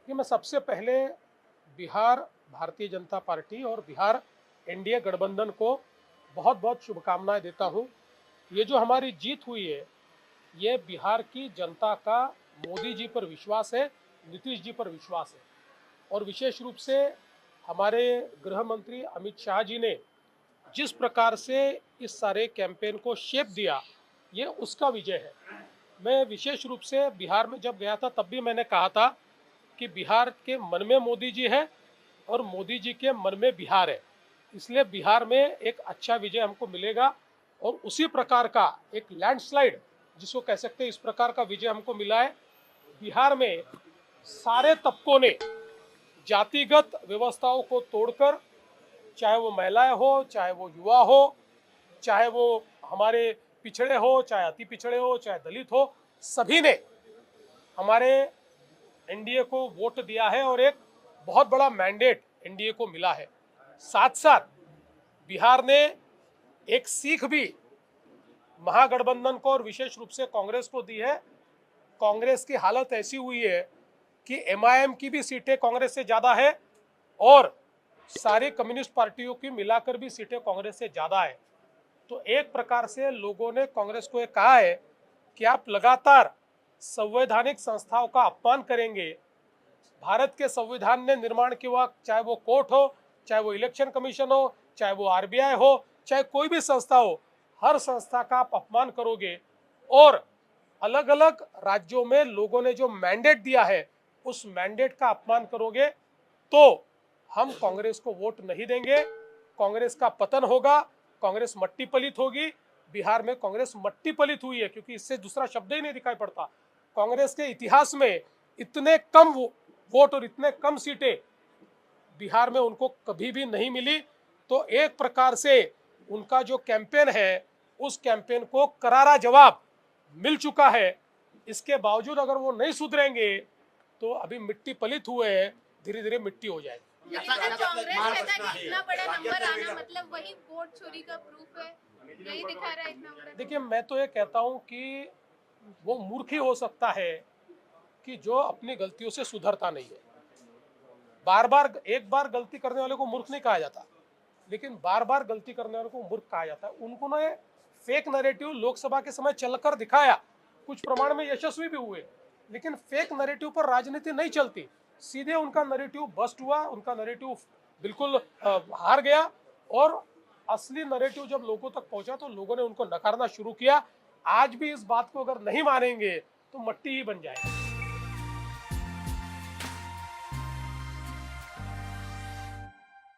कि मैं सबसे पहले बिहार भारतीय जनता पार्टी और बिहार एनडीए गठबंधन को बहुत बहुत शुभकामनाएं देता हूं। ये जो हमारी जीत हुई है, ये बिहार की जनता का मोदी जी पर विश्वास है, नीतीश जी पर विश्वास है। और विशेष रूप से हमारे गृह मंत्री अमित शाह जी ने जिस प्रकार से इस सारे कैंपेन को शेप दिया, ये उसका विजय है। मैं विशेष रूप से बिहार में जब गया था तब भी मैंने कहा था कि बिहार के मन में मोदी जी है और मोदी जी के मन में बिहार है। इसलिए बिहार में एक अच्छा विजय हमको मिलेगा और उसी प्रकार का एक लैंडस्लाइड जिसको कह सकते हैं, इस प्रकार का विजय हमको मिला है। बिहार में सारे तबकों ने जातिगत व्यवस्थाओं को तोड़कर, चाहे वो महिलाएं हो, चाहे वो युवा हो, चाहे वो हमारे पिछड़े हो, चाहे अति पिछड़े हो, चाहे दलित हो, सभी ने हमारे एनडीए को वोट दिया है और एक बहुत बड़ा मैंडेट एनडीए को मिला है। साथ साथ बिहार ने एक सीख भी महागठबंधन को और विशेष रूप से कांग्रेस को दी है। कांग्रेस की हालत ऐसी हुई है कि एमआईएम की भी सीटें कांग्रेस से ज़्यादा है और सारी कम्युनिस्ट पार्टियों की मिलाकर भी सीटें कांग्रेस से ज़्यादा है। तो एक प्रकार से लोगों ने कांग्रेस को ये कहा है कि आप लगातार संवैधानिक संस्थाओं का अपमान करेंगे। भारत के संविधान ने निर्माण किया, चाहे वो कोर्ट हो, चाहे वो इलेक्शन कमीशन हो, चाहे वो आरबीआई हो, चाहे कोई भी संस्था हो, हर संस्था का आप अपमान करोगे और अलग अलग राज्यों में लोगों ने जो मैंडेट दिया है उस मैंडेट का अपमान करोगे, तो हम कांग्रेस को वोट नहीं देंगे। कांग्रेस का पतन होगा, कांग्रेस मट्टी पलित होगी। बिहार में कांग्रेस मट्टी पलित हुई है, क्योंकि इससे दूसरा शब्द ही नहीं दिखाई पड़ता। कांग्रेस के इतिहास में इतने कम वोट और इतने कम सीटें बिहार में उनको कभी भी नहीं मिली। तो एक प्रकार से उनका जो कैंपेन है, उस कैंपेन को करारा जवाब मिल चुका है। इसके बावजूद अगर वो नहीं सुधरेंगे तो अभी मिट्टी पलित हुए हैं, धीरे धीरे मिट्टी हो जाएगी। लेकिन कांग्रेस कहता है कि इतना बड़ा नंबर आना मतलब वही वोट चोरी का प्रूफ है, यही दिखा रहा है इतना बड़ा। देखिए, मैं तो ये कहता हूँ कि वो मूर्ख ही हो सकता है कि जो अपनी गलतियों से सुधरता नहीं है। बार बार एक बार गलती करने वाले को मूर्ख नहीं कहा जाता, लेकिन बार बार गलती करने वाले को मूर्ख कहा जाता है। उनको ना फेक नैरेटिव लोकसभा के समय चलकर दिखाया, कुछ प्रमाण में यशस्वी भी हुए, लेकिन फेक नैरेटिव पर राजनीति नहीं चलती। सीधे उनका नैरेटिव बस्ट हुआ, उनका नैरेटिव बिल्कुल हार गया और असली नैरेटिव जब लोगों तक पहुंचा तो लोगों ने उनको नकारना शुरू किया। आज भी इस बात को अगर नहीं मानेंगे तो मट्टी ही बन जाएगी।